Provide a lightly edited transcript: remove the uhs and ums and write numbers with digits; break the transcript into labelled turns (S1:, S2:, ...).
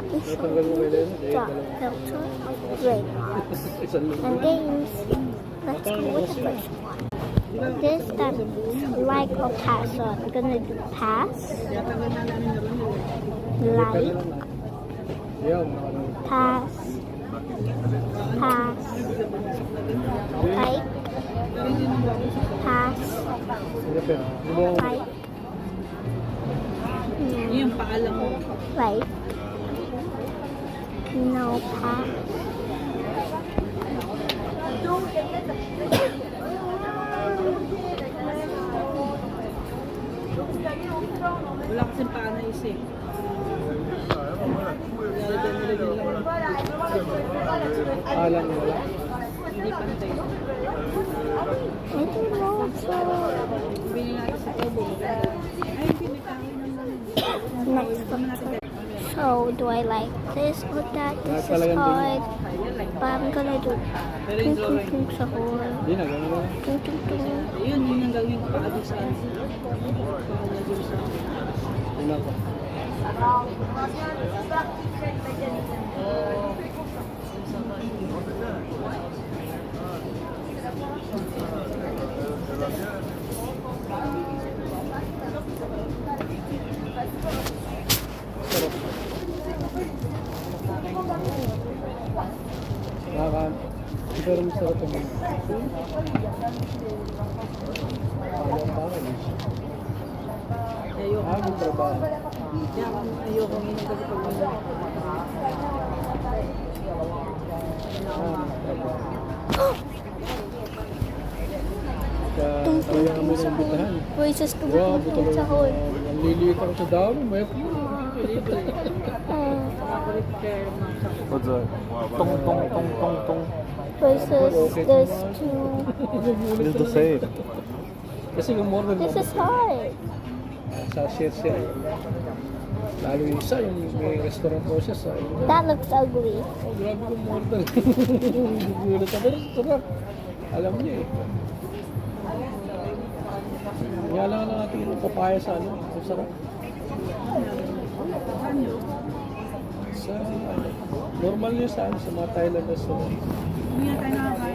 S1: episode, filter, radar, and games. Let's go with the first one. This time, like or pass. So I'm gonna do pass, like, pass, pass, like, pass, like,
S2: Yung paalam mo.
S1: like, no pass.
S2: Wala kasing paano isip. Nilagyan lang.
S3: Alam mo wala.
S2: Hindi pantay.
S1: I don't know, so
S2: Bili natin sa tubo. Ay, hindi may tawin naman.
S1: next one. So, do I like this or that? This is hard, but I'm gonna do tung tung tung sahur.
S3: Hindi na, gano'n lang.
S1: Tung tung tung.
S2: Yun, yun ang gawin ko paano sa
S3: Una ko. Sarap. Nakaka- pero masarap naman.
S2: Ayoko.
S3: Ang trabaho.
S2: Ayoko ngayon kasi pag
S3: Kaya kami sa bitahan.
S1: Voices tung
S3: Wow,
S1: tung tung sahur.
S3: ang liliit ako sa dami. May
S4: What's that? Tong tong tong tong tong.
S1: Versus this two.
S4: It's the same.
S3: Kasi umorder
S1: This is hard.
S3: sa share. Lalo yung isa, yung may restaurant po siya sa
S1: That looks ugly.
S3: oh, grabe kong umorder. Gulat ako. Sarap. Alam niya eh. Kaya lang natin yung papaya sa ano. Ang sarap. Sa normal yun sa mga Thailand restaurant.
S2: Hindi na tayo nakakain.